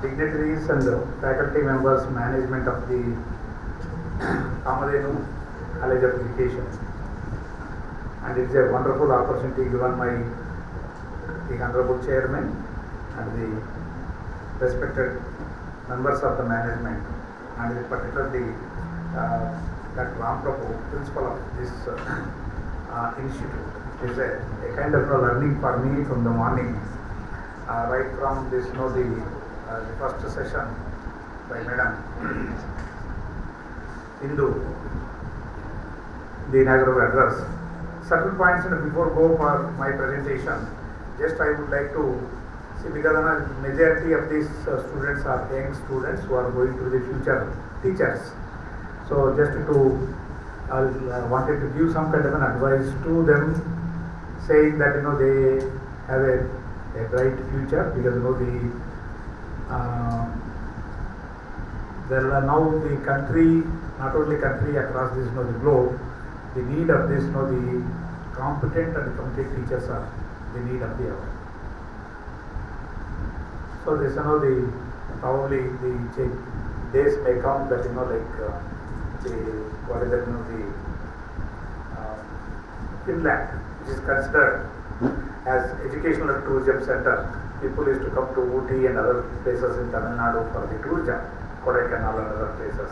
dignitaries and faculty members, management of the Kamadhenu College of Education. And it is a wonderful opportunity given by the Honorable Chairman and the respected members of the management, and particularly Dr. Ram Prabhu, principal of this institute. It is a kind of learning for me from the morning, right from this, the first session by Madam Hindu, the inaugural address. Certain points before go for my presentation, just I would like to see, because the majority of these students are young students who are going to be the future teachers. So just to, I wanted to give some kind of an advice to them, saying that they have a bright future, because there are now the country, not only country, across this the globe, the need of this the competent and competent teachers are the need of the hour. So this the probably the days may come that the what is that the Finland, which is considered as educational and tourism center. People used to come to Ooty and other places in Tamil Nadu for the tourism, Kodaikanal and other places.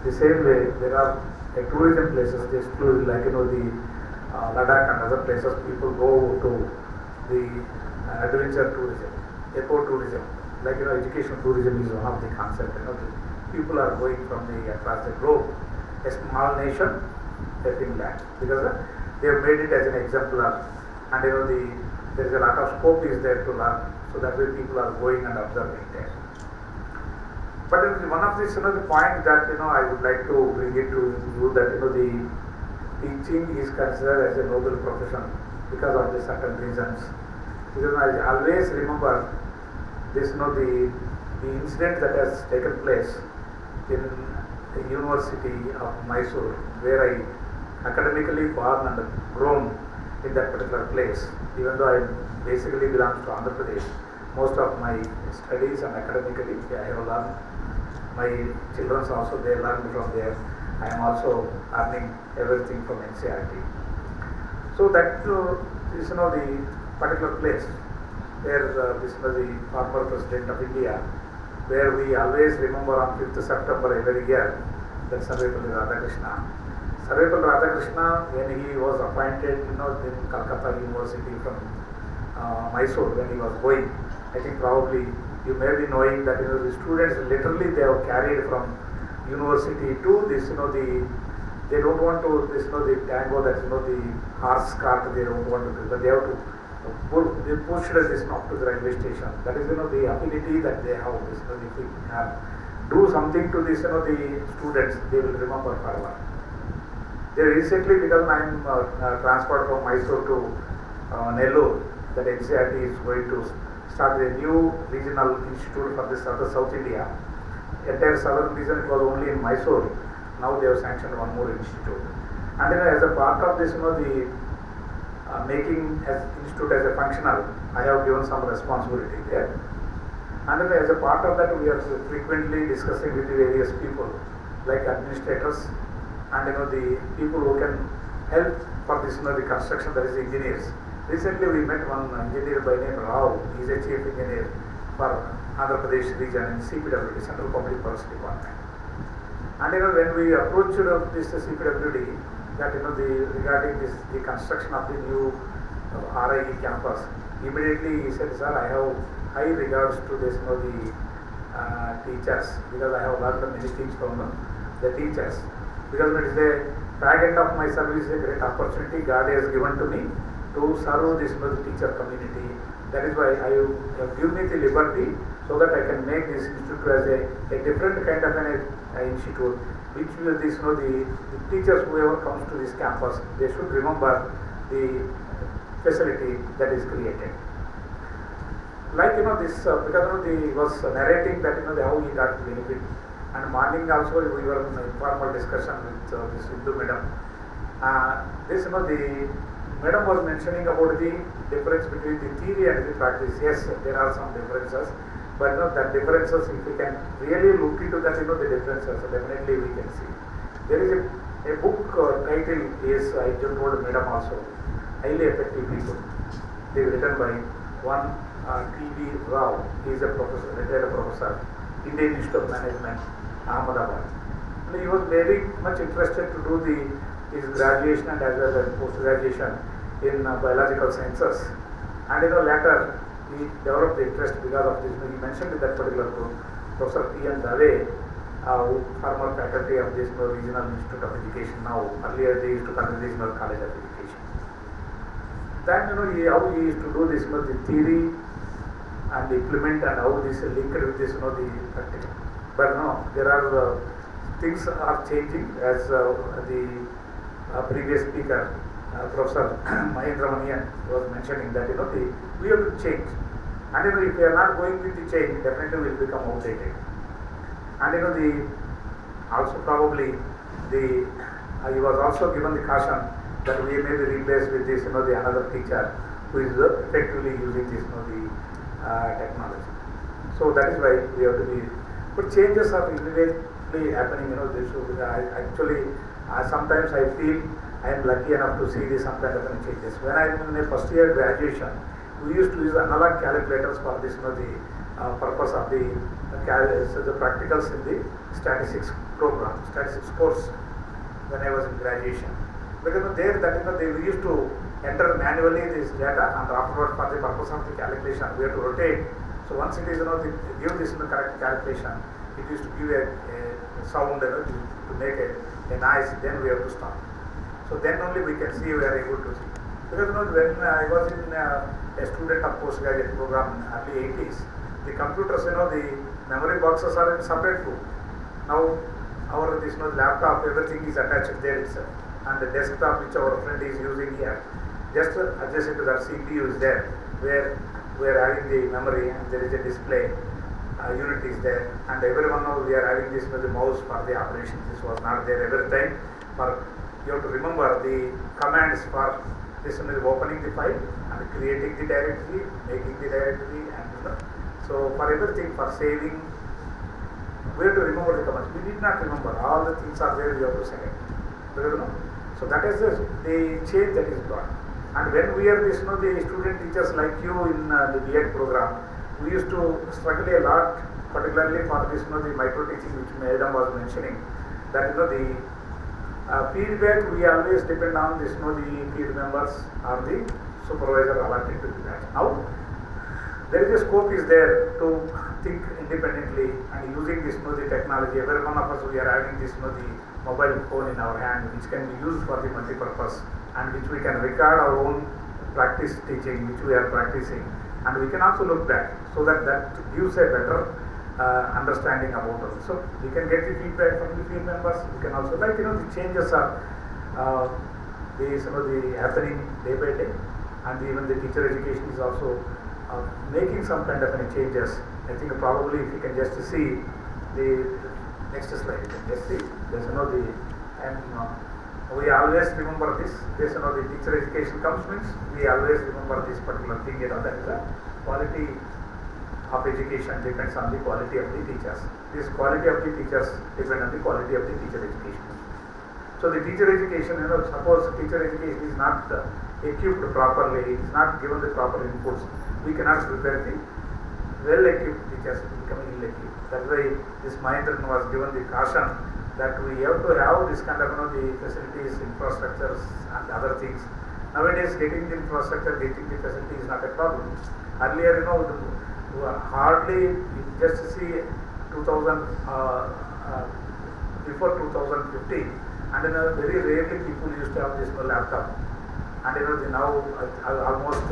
The same way, there are tourism places, they exclude like the Ladakh and other places. People go to the adventure tourism, eco tourism, like education tourism is one of the concepts. People are going from across the globe, a small nation, Finland, because they have made it as an exemplar, and there is a lot of scope is there to learn. So that way people are going and observing there. But one of these, the point that I would like to bring it to you, that the teaching is considered as a noble profession because of the certain reasons. Because I always remember this, the incident that has taken place in the University of Mysore, where I academically born and grown in that particular place. Even though I basically belong to Andhra Pradesh, most of my studies and academically I have learned. My children also, they learn from there. I am also earning everything from NCERT. So that is the particular place where this is the former President of India, where we always remember on 5th September every year, that Sarvepalli Radhakrishna. Sarvepalli Radhakrishna, when he was appointed in Calcutta University from Mysore, when he was going, I think probably you may be knowing that the students literally they have carried from university to this they don't want to the tango, that the horse cart, they don't want to do, but they have to they pushed this up to the railway station. That is the affinity that they have. This if we do something to this the students, they will remember forever. They recently, because I am transferred from Mysore to Nellore, that NCERT is going to start a new regional institute for this South India. Entire southern region, it was only in Mysore. Now they have sanctioned one more institute. And as a part of this, the making as institute as a functional, I have given some responsibility there. And as a part of that, we are frequently discussing with the various people, like administrators, and the people who can help for this, the construction, that is engineers. Recently we met one engineer by name Rao. He is a chief engineer for Andhra Pradesh region in CPWD, Central Public Works Department. And when we approached this CPWD, that regarding the construction of the new RIE campus, immediately he said, "Sir, I have high regards to this the teachers, because I have learned many things from the teachers. Because it is the fag end of my service, a great opportunity God has given to me to serve this teacher community. That is why I have given me the liberty, so that I can make this institute as a different kind of an institute, which will the teachers, whoever comes to this campus, they should remember the facility that is created." Like this, because he was narrating that how he got benefit, and morning also we were in informal discussion with this Hindu madam. This the Madam was mentioning about the difference between the theory and the practice. Yes, there are some differences. But that differences, if we can really look into that, the differences, definitely we can see. There is a book title is, I just told Madam also, Highly Effective People. It is written by one T.V. Rao. He is a professor, retired professor, Indian Institute of Management, Ahmedabad. And he was very much interested to do his graduation and as well as post-graduation in biological sciences. And later he developed the interest because of this. He mentioned in that particular book, Professor P.N. Dave, former faculty of this Regional Institute of Education. Now, earlier they used to call it Regional College of Education. Then how he used to do this, the theory and the implement and how this linked with this, the practical. But there are things are changing as the previous speaker, Professor Mahendra Manian was mentioning that we have to change, and if we are not going with the change, definitely will become outdated. And also probably he was also given the caution that we may be replaced with this the another teacher who is effectively using this technology. So that is why we have to be. But changes are immediately happening. This actually sometimes I feel I am lucky enough to see some kind of changes. When I am in a first year graduation, we used to use analog calculators for this the purpose of the practicals in the statistics program, statistics course when I was in graduation. Because there we used to enter manually this data, and afterwards for the purpose of the calculation we have to rotate. So once it is give this correct calculation, it used to give a sound to make a noise, then we have to stop. So then only we can see, we are able to see. Because when I was in a student of postgraduate program in early 80s, the computers, the memory boxes are in separate room. Now our laptop, everything is attached there itself, and the desktop which our friend is using here, just adjacent to that CPU is there, where we are having the memory and there is a display unit is there, and everyone knows we are having this the mouse for the operation. This was not there every time. You have to remember the commands for this opening the file and creating the directory, making the directory, and so for everything, for saving, we have to remember the commands. We did not remember. All the things are there, we have to select. So that is the change that is brought. And when we are the student teachers like you in the B.Ed program, we used to struggle a lot, particularly for this the micro teaching which Madam was mentioning. That the feedback we always depend on this the peer members or the supervisor allotted to that. Now there is a scope is there to think independently and using this the technology. Every one of us we are having this the mobile phone in our hand, which can be used for the multi-purpose, and which we can record our own practice teaching which we are practicing, and we can also look back, so that gives a better understanding about it. So we can get the feedback from the field members. We can also the changes are the happening day by day, and even the teacher education is also making some kind of any changes. I think probably if you can just see the next slide, you can just see there's and we always remember this. The teacher education comes means we always remember this particular thing. That is the quality of education depends on the quality of the teachers. This quality of the teachers depend on the quality of the teacher education. So the teacher education, suppose teacher education is not equipped properly, it is not given the proper inputs, we cannot prepare the well-equipped teachers becoming ill-equipped. That's why this Mahendran was given the caution that we have to have this kind of the facilities, infrastructures and other things. Nowadays getting the infrastructure, getting the facility is not a problem. Earlier, hardly just see 2000 before 2015, and very rarely people used to have this laptop. And now almost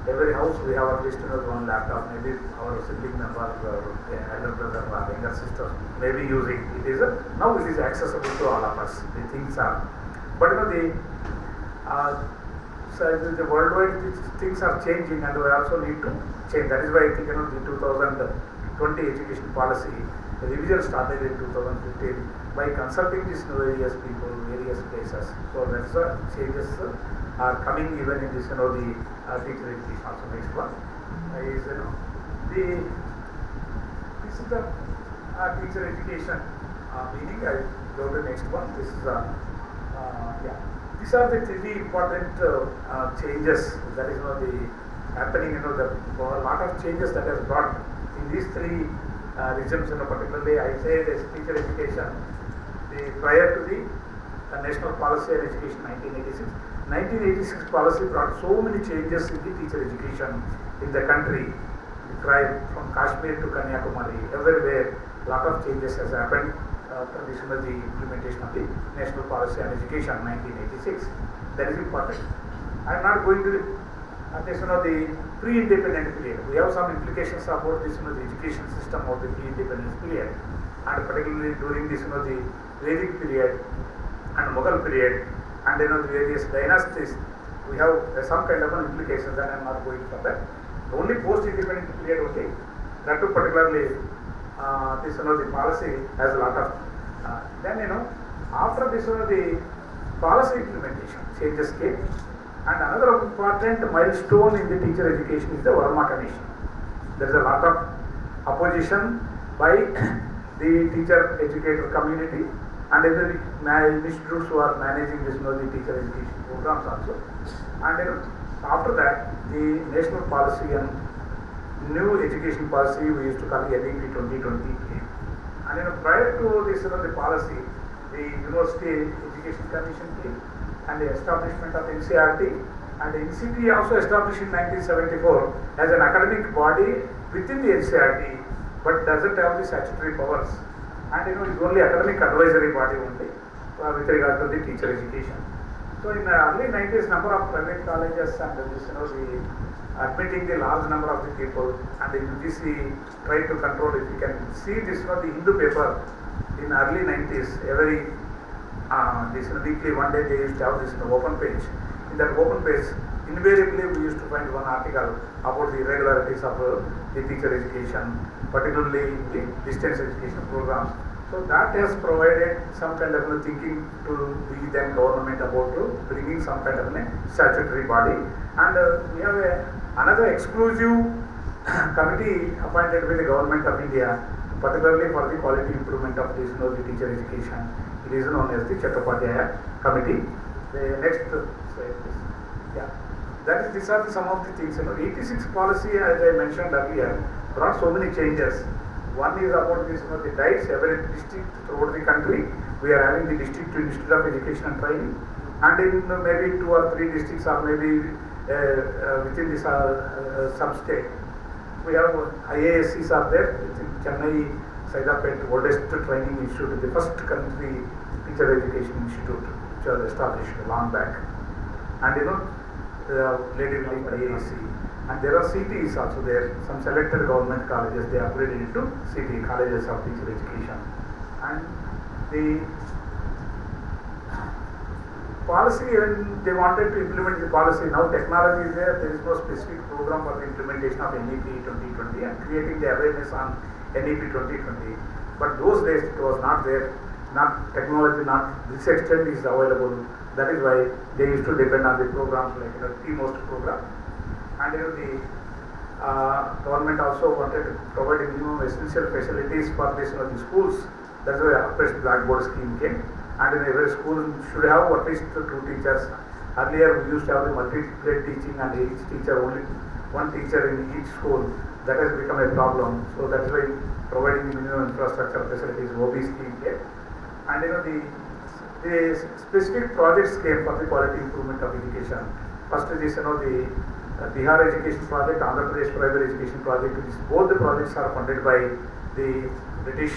every house we have at least one laptop. Maybe our sibling member or elder brother or younger sister may be using. Now it is accessible to all of us. The things are, but the worldwide things are changing, and we also need to change. That is why I think the 2020 education policy, the revision started in 2015 by consulting these various people, various places. So that's the changes are coming even in this the teacher education. Also next one is the is the teacher education meaning. I go to the next one. This is yeah. These are the three important changes that is the happening. The a lot of changes that has brought in these three regimes. Particularly, I say this teacher education. Prior to the National Policy on Education 1986. 1986 policy brought so many changes in the teacher education in the country. From Kashmir to Kanyakumari, everywhere, lot of changes has happened after the implementation of the National Policy on Education 1986. That is important. I am not going to the pre-independent period. We have some implications about this the education system of the pre-independence period, and particularly during this the Vedic period and Mughal period, and the various dynasties. We have some kind of an implication that I am not going for that. Only post-independent period only. That too particularly this the policy has a lot of. Then after this the policy implementation changes came, and another important milestone in the teacher education is the Verma Commission. There is a lot of opposition by the teacher educator community and the institutes who are managing this the teacher education programs also. And after that, the national policy and new education policy we used to call the NEP 2020 came. And prior to this the policy, the University Education Commission came, and the establishment of NCERT, and the NCT also established in 1974 as an academic body within the NCERT, but doesn't have the statutory powers. And it's only academic advisory body only with regard to the teacher education. So in the early 90s, number of private colleges and this the admitting the large number of the people, and the UGC tried to control. If you can see this the Hindu paper in early 90s, every this weekly one day they used to have this open page. In that open page, invariably we used to find one article about the irregularities of the teacher education, particularly in the distance education programs. So that has provided some kind of thinking to the then government about bringing some kind of a statutory body. And we have another exclusive committee appointed by the government of India, particularly for the quality improvement of this the teacher education. It is known as the Chattopadhyaya Committee. The next slide, please. Yeah, that is, these are some of the things. 86 policy, as I mentioned earlier, brought so many changes. One is about this the diets. Every district throughout the country, we are having the district to Institute of Education and Training, and in maybe 2 or 3 districts, or maybe within this sub-state, we have IASCs are there. Chennai, Saidapet, oldest training institute, the first country teacher education institute, which was established long back, and later IASC. And there are CTs also there. Some selected government colleges, they upgraded into CT, colleges of teacher education. And the policy, when they wanted to implement the policy, now technology is there is no specific program for the implementation of NEP 2020 and creating the awareness on NEP 2020. But those days it was not there, technology not this extent is available. That is why they used to depend on the programs like T-Most program. And the government also wanted to provide minimum essential facilities for this the schools. That's why Operation Blackboard scheme came. And every school should have at least 2 teachers. Earlier we used to have the multi-grade teaching, and each teacher, only one teacher in each school. That has become a problem. So that's why providing minimum infrastructure facilities, OB scheme came. And the specific projects came for the quality improvement of education. First is the Bihar Education Project, Andhra Pradesh Primary Education Project. Both the projects are funded by the British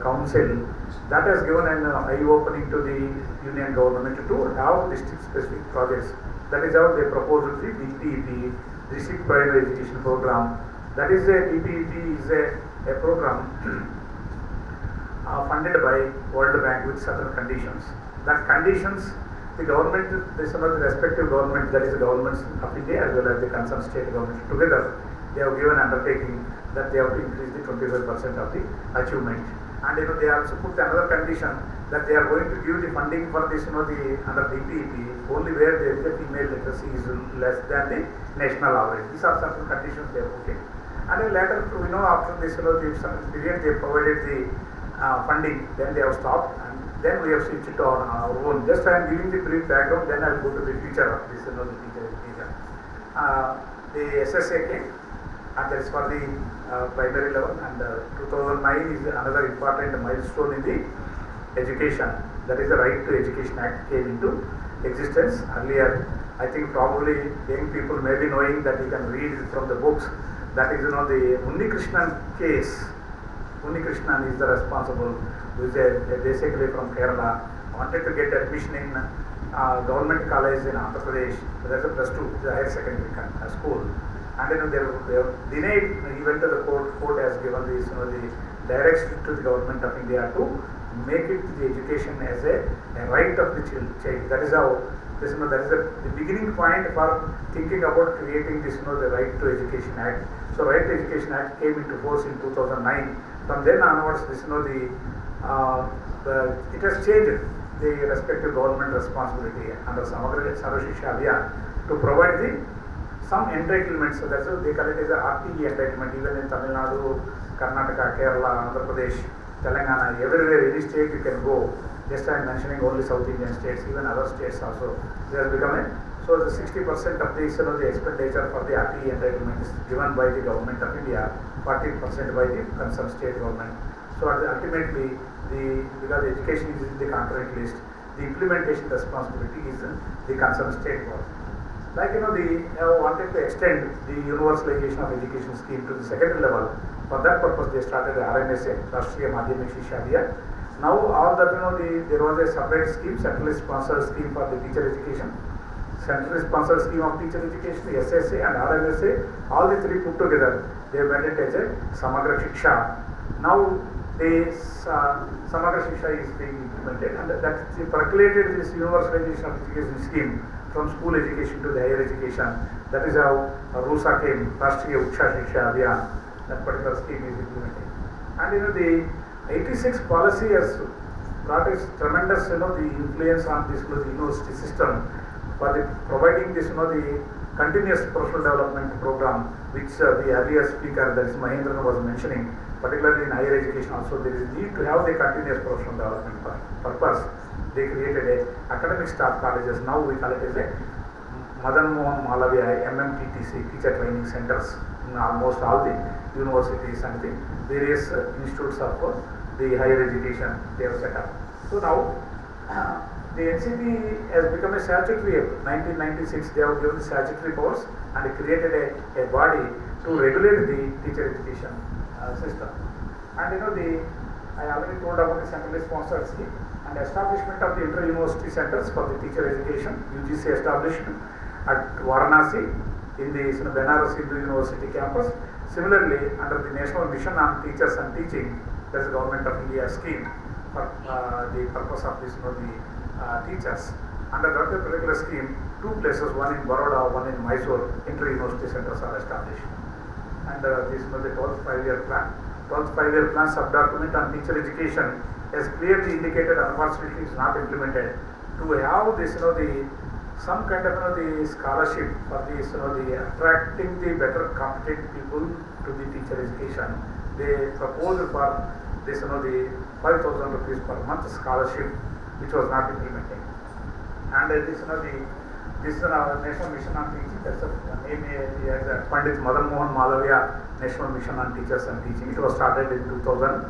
Council. That has given an eye-opening to the Union government to have district-specific projects. That is how they proposed the DPEP, District Primary Education Program. That is DPEP is a program funded by World Bank with certain conditions. That conditions, the government, the respective government, that is the governments of India as well as the concerned state government together, they have given undertaking that they have to increase the 25% of the achievement. And they also put another condition that they are going to give the funding for this the under DPEP only where there is a female literacy is less than the national average. These are certain conditions they have put in. And then later, after this, the some period they provided the funding, then they have stopped, and then we have switched to our own. Just I am giving the brief background, then I will go to the future of this, the teacher education. The SSA came, and that is for the primary level, and 2009 is another important milestone in the education. That is the Right to Education Act came into existence. Earlier, I think probably young people may be knowing that you can read from the books. That is, the Unnikrishnan case. Unnikrishnan is the responsible, who is basically from Kerala, wanted to get admission in government college in Andhra Pradesh. That's a +2, the higher secondary school. And they were denied. He went to the court. Court has given this, the direction to the government of India to make it the education as a right of the child. That is how this, that is the beginning point for thinking about creating this, the Right to Education Act. So Right to Education Act came into force in 2009. From then onwards, this, it has changed the respective government responsibility under Samagra Sarva Shiksha Abhiyan to provide the some entitlements. So that's what they call it as a RTE entitlement. Even in Tamil Nadu, Karnataka, Kerala, Andhra Pradesh, Telangana, everywhere, any state you can go. Just I am mentioning only South Indian states, even other states also. They have become a, so the 60% of the, the expenditure for the RTE entitlement is given by the government of India, 14% by the concerned state government. So ultimately, because education is in the concurrent list, the implementation responsibility is the concerned state government. Like they wanted to extend the universalization of education scheme to the secondary level. For that purpose, they started the RMSA, Rashtriya Madhyamik Shiksha Abhiyan. Now all that there was a separate scheme, centrally sponsored scheme for the teacher education, centrally sponsored scheme of teacher education, SSA and RMSA. All the three put together, they made it as a Samagra Shiksha. Now the Samagra Shiksha is being implemented, and that percolated this universalization of education scheme from school education to the higher education. That is how RUSA came, Rashtriya Ucha Shiksha Abhiyan. That particular scheme is implemented. And the 86 policy has brought a tremendous the influence on this the university system for the providing this the continuous professional development program, which the earlier speaker, that is Mahendran, was mentioning. Particularly in higher education also, there is need to have the continuous professional development purpose. They created a academic staff colleges. Now we call it as a Madan Mohan Malaviya MMTTC, teacher training centers in almost all the universities and the various institutes of the higher education they have set up. So now the NCT has become a statutory. 1996 they have given the statutory powers and created a body to regulate the teacher education system. And I already told about the centrally sponsored scheme and establishment of the inter-university centers for the teacher education. UGC established at Varanasi in the Benares Hindu University campus. Similarly, under the National Mission on Teachers and Teaching, there is a Government of India scheme for the purpose of this, the teachers. Under that particular scheme, two places, one in Baroda, one in Mysore, inter-university centers are established. And this was the 12th five-year plan. 12th five-year plan sub-document on teacher education has clearly indicated, unfortunately, it is not implemented. To have this, some kind of the scholarship for this, the attracting the better competent people to the teacher education. They proposed for this, the 5,000 rupees per month scholarship, which was not implemented. And this, this is our National Mission on Teaching. That's the name as Pandit Madan Mohan Malaviya National Mission on Teachers and Teaching. It was started in 2014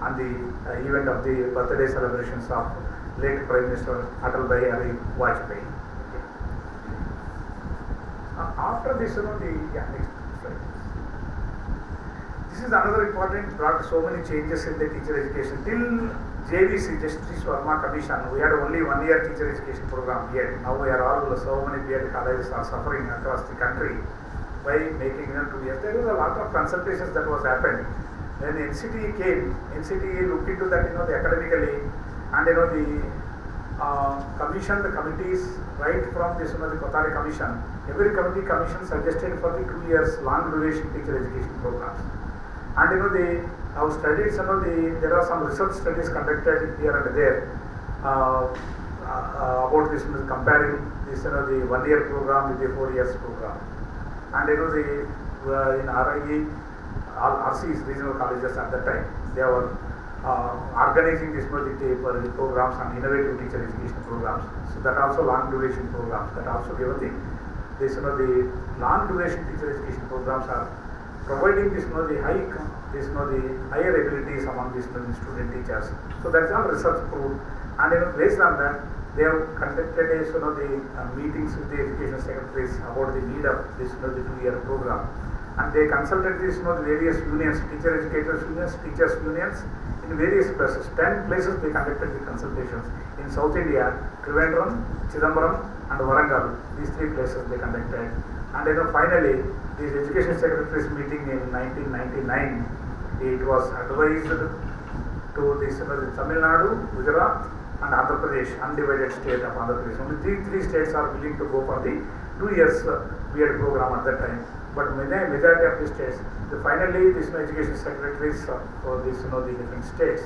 on the event of the birthday celebrations of late Prime Minister Atal Bihari Vajpayee. After this, next slide. This is another important, brought so many changes in the teacher education. Till JVC, Justice Verma Commission, we had only 1 year teacher education program yet. Now we are all, so many BEd colleges are suffering across the country by making 2 years. There is a lot of consultations that was happened. When NCT came, NCT looked into that, academically, and the commission, the committees, right from this, the Kothari Commission, every commission suggested for the 2 years long duration teacher education programs. And they have studied, there are some research studies conducted here and there about this, comparing this, the 1 year program with the 4 years program. And we in RIE, all RCs, regional colleges at that time, they were organizing the programs and innovative teacher education programs. So that also long duration programs, that also given the long duration teacher education programs are providing the higher abilities among the student teachers. So that's all research proved, and based on that, they have conducted meetings with the education secretaries about the need of the 2-year program, and they consulted the various unions, teacher educators unions, teachers unions in various places. 10 places they conducted the consultations in South India: Trivandrum, Chidambaram, and Warangal. These 3 places they conducted, and finally this education secretaries meeting in 1999, it was advised to this Tamil Nadu, Gujarat, and Andhra Pradesh, undivided state of Andhra Pradesh. Only three states are willing to go for the 2 years B.Ed program at that time. But majority of the states, finally this education secretaries for this the different states,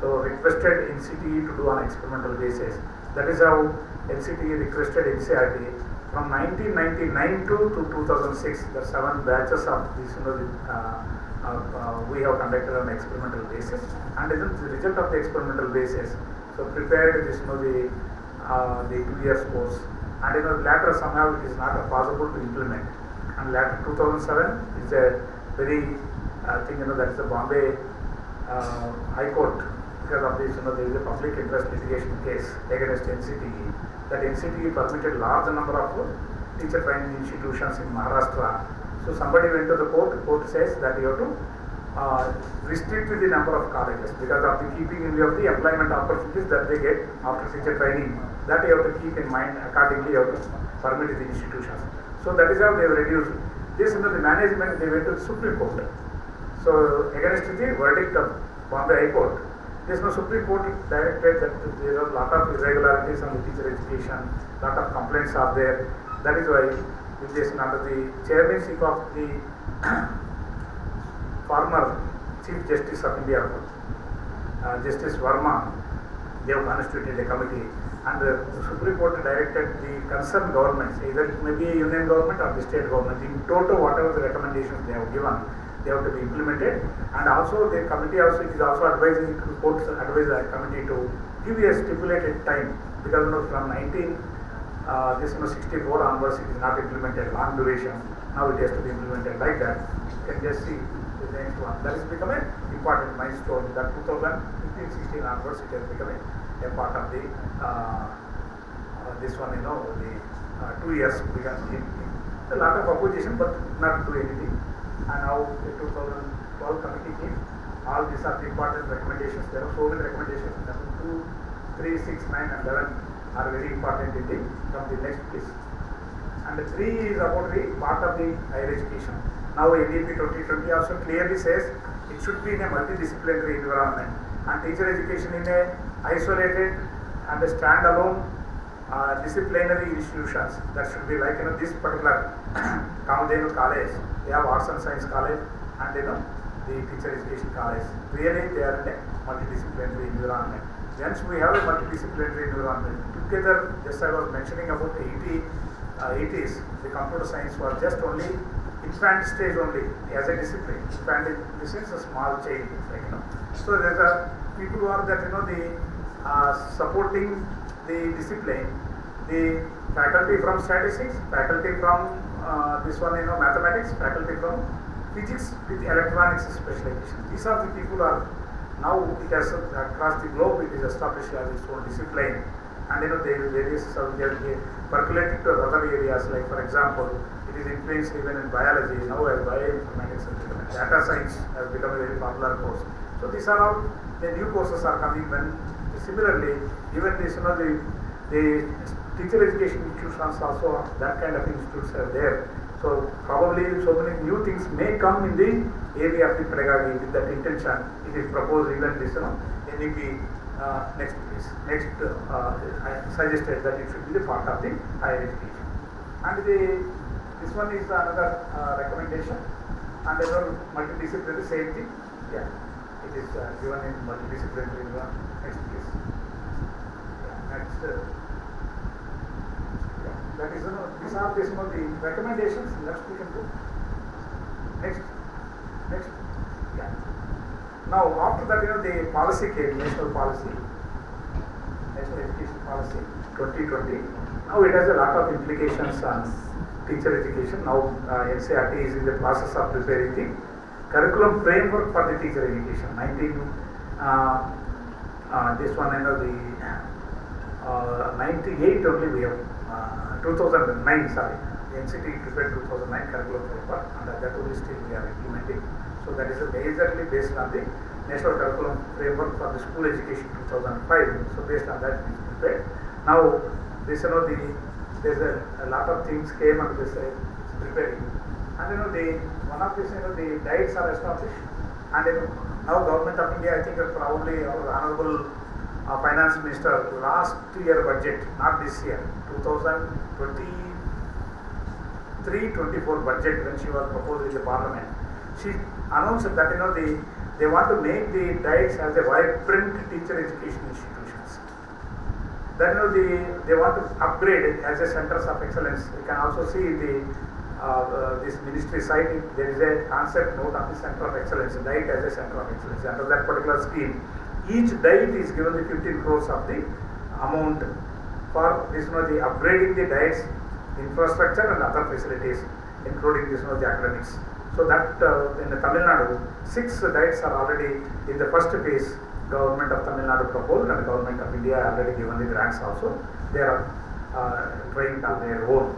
so requested NCTE to do on experimental basis. That is how NCTE requested NCRT from 1999 to 2006. The 7 batches of this we have conducted on experimental basis, and the result of the experimental basis, so prepared this the 2 years course, and later somehow it is not possible to implement, and later 2007 is a very thing that is the Bombay High Court, because of this there is a public interest litigation case against NCTE, that NCTE permitted large number of teacher training institutions in Maharashtra. So somebody went to the court says that you have to restrict the number of colleges because of the keeping in view of the employment opportunities that they get after teacher training. That you have to keep in mind, accordingly you have to permit the institutions. So that is how they have reduced. This the management, they went to the Supreme Court. So against the verdict of Bombay High Court, this Supreme Court directed that there are a lot of irregularities on the teacher education, lot of complaints are there. That is why under the chairmanship of the former Chief Justice of India, Justice Verma, they have constituted a committee, and the Supreme Court directed the concerned governments, either it may be a union government or the state government, in total whatever the recommendations they have given, they have to be implemented. And also the committee also is also advising the courts, advise the committee to give a stipulated time, because from 64 onwards it is not implemented, long duration. Now it has to be implemented like that. You can just see the next one. That has become an important milestone. That 2015-16 onwards it has become a part of the this one, the 2 years, because a lot of opposition but not do anything. And now the 2012 committee came. All these are the important recommendations. There are so many recommendations. 2, 3, 6, 9, and 11 are very important in from the next piece. And the 3 is about the part of the higher education. Now NEP 2020 also clearly says it should be in a multidisciplinary environment, and teacher education in a isolated and a standalone disciplinary institutions. That should be like this particular Kamadhenu college, they have arts and science college, and the teacher education college. Really they are in a multidisciplinary environment. Once we have a multidisciplinary environment, together, just I was mentioning about the 80s, the computer science was just only infant stage only as a discipline. Infant in the sense a small child, So there are people who are that supporting the discipline, the faculty from statistics, faculty from this one mathematics, faculty from physics with electronics specialization. These are the people who are. Now it has across the globe it is established as its own discipline, and the various percolated to other areas, like for example it is influenced even in biology. Now as bioinformatics has become, data science has become a very popular course. So these are all the new courses are coming. When similarly even this the teacher education institutions also, that kind of institutes are there. So probably so many new things may come in the area of the pedagogy. With that intention, it is proposed even this NEP next please. Next I suggested that it should be the part of the higher education. And this one is another recommendation. And multidisciplinary, same thing. Yeah, it is given in multidisciplinary. Next please. Yeah, next. That is, these are the recommendations. Next we can do. Next. Yeah. Now after that, the policy came, national education policy 2020. Now it has a lot of implications on teacher education. Now NCERT is in the process of preparing the curriculum framework for the teacher education. This one, the 98 only we have, 2009, sorry. NCT prepared 2009 curriculum framework, and that only still we are implementing. So that is majorly based on the National Curriculum Framework for the School Education 2005. So based on that it is prepared. Now this there's a lot of things came and this preparing. And one of this the diets are established, and now Government of India, I think probably our Honorable Finance Minister last year budget, not this year, 2023-24 budget, when she was proposed in the Parliament, she announced that they want to make the diets as a vibrant teacher education institutions. That they want to upgrade it as a centers of excellence. You can also see in the this ministry site, there is a concept note of the center of excellence, diet as a center of excellence. Under that particular scheme, each diet is given the 15 crores of the amount for this the upgrading the diets, infrastructure and other facilities, including this the academics. So that in the Tamil Nadu, 6 diets are already in the first phase. Government of Tamil Nadu proposed, and Government of India already given the grants also. They are trying on their own,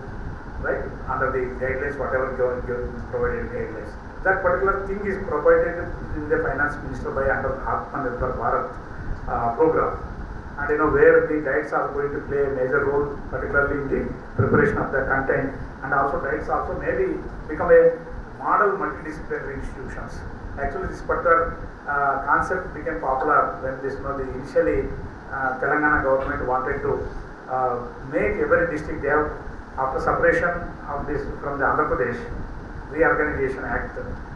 right, under the guidelines, whatever provided guidelines. That particular thing is provided in the Finance Minister by under Atmanirbhar Bharat program. And where the diets are going to play a major role, particularly in the preparation of the content, and also diets also maybe become a model multidisciplinary institutions. Actually, this particular concept became popular when this the initially Telangana government wanted to make every district. They have, after separation of this from the Andhra Pradesh Reorganization Act,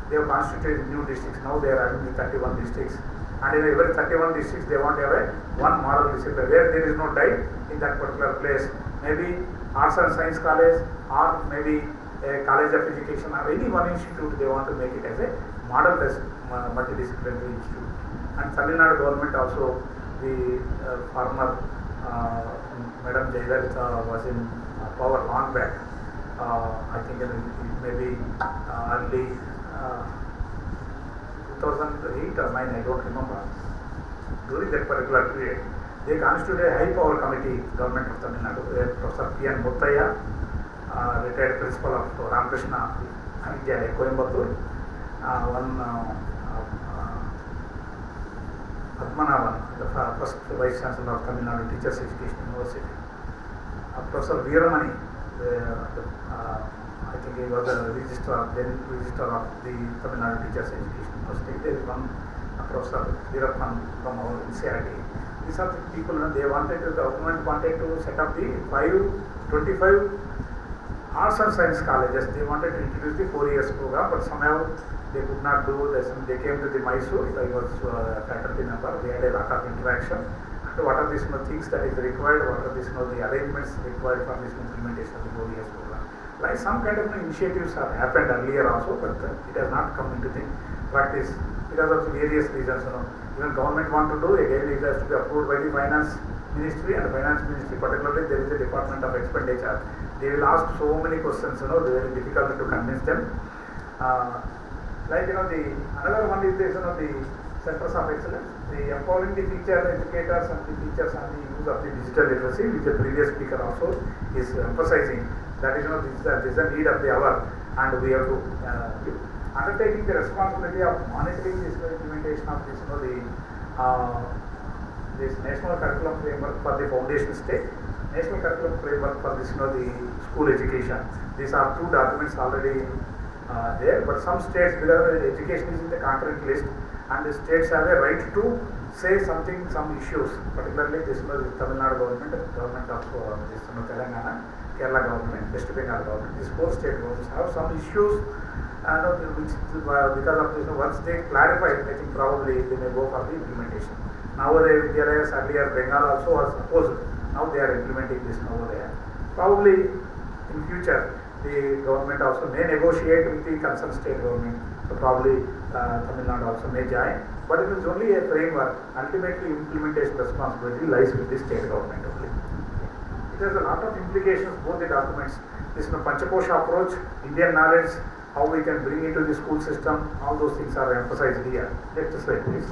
they have constituted new districts. Now they are having 31 districts, and in every 31 districts they want to have one model discipline where there is no diet in that particular place. Maybe Arts and Science College, or maybe a College of Education, or any one institute, they want to make it as a model multidisciplinary institute. And Tamil Nadu government also, the former Madam Jayalalitha was in power long back. I think it may be early 2008 or 9, I don't remember. During that particular period, they constituted a high power committee, Government of Tamil Nadu, where Professor P.N. Muttaya, retired principal of Ramakrishna Vidyalaya, Coimbatore, one Padmanavan, the first Vice Chancellor of Tamil Nadu Teachers Education University, Professor Veeramani, I think he was the registrar of the Tamil Nadu Teachers Education University. There is one Professor Veerapan from our NCERT. These are the people, the government wanted to set up the 25 Arts and Science colleges. They wanted to introduce the 4 years program, but somehow they could not do this. They came to the Mysore. I was a faculty member. We had a lot of interaction. So what are these things that is required? What are these the arrangements required for this implementation of the 4 years program? Like some kind of initiatives have happened earlier also, but it has not come into the practice because of various reasons. Even government want to do, again it has to be approved by the Finance Ministry, and the Finance Ministry particularly there is a Department of Expenditure. They will ask so many questions, very difficult to convince them. Another one is this, the centers of excellence, the empowering the teacher, educators and the teachers on the use of the digital literacy, which the previous speaker also is emphasizing. That is, this is the need of the hour, and we have to undertaking the responsibility of monitoring this implementation of this, this National Curriculum Framework for the foundation stage, National Curriculum Framework for this, the school education. These are 2 documents already there, but some states, because education is in the concurrent list, and the states have a right to say something, some issues, particularly this Tamil Nadu government of this Telangana, Kerala government, West Bengal government. These 4 state governments have some issues, which because of this, once they clarify, I think probably they may go for the implementation. Nowadays, Vidyalayas earlier Bengal also was opposed. Now they are implementing this over there. Probably in future, the government also may negotiate with the concerned state government. So probably Tamil Nadu also may join. But it is only a framework. Ultimately, implementation responsibility lies with the state government only. It has a lot of implications, both the documents. This Panchakosha approach, Indian knowledge, how we can bring into the school system, all those things are emphasized here. Next slide, please.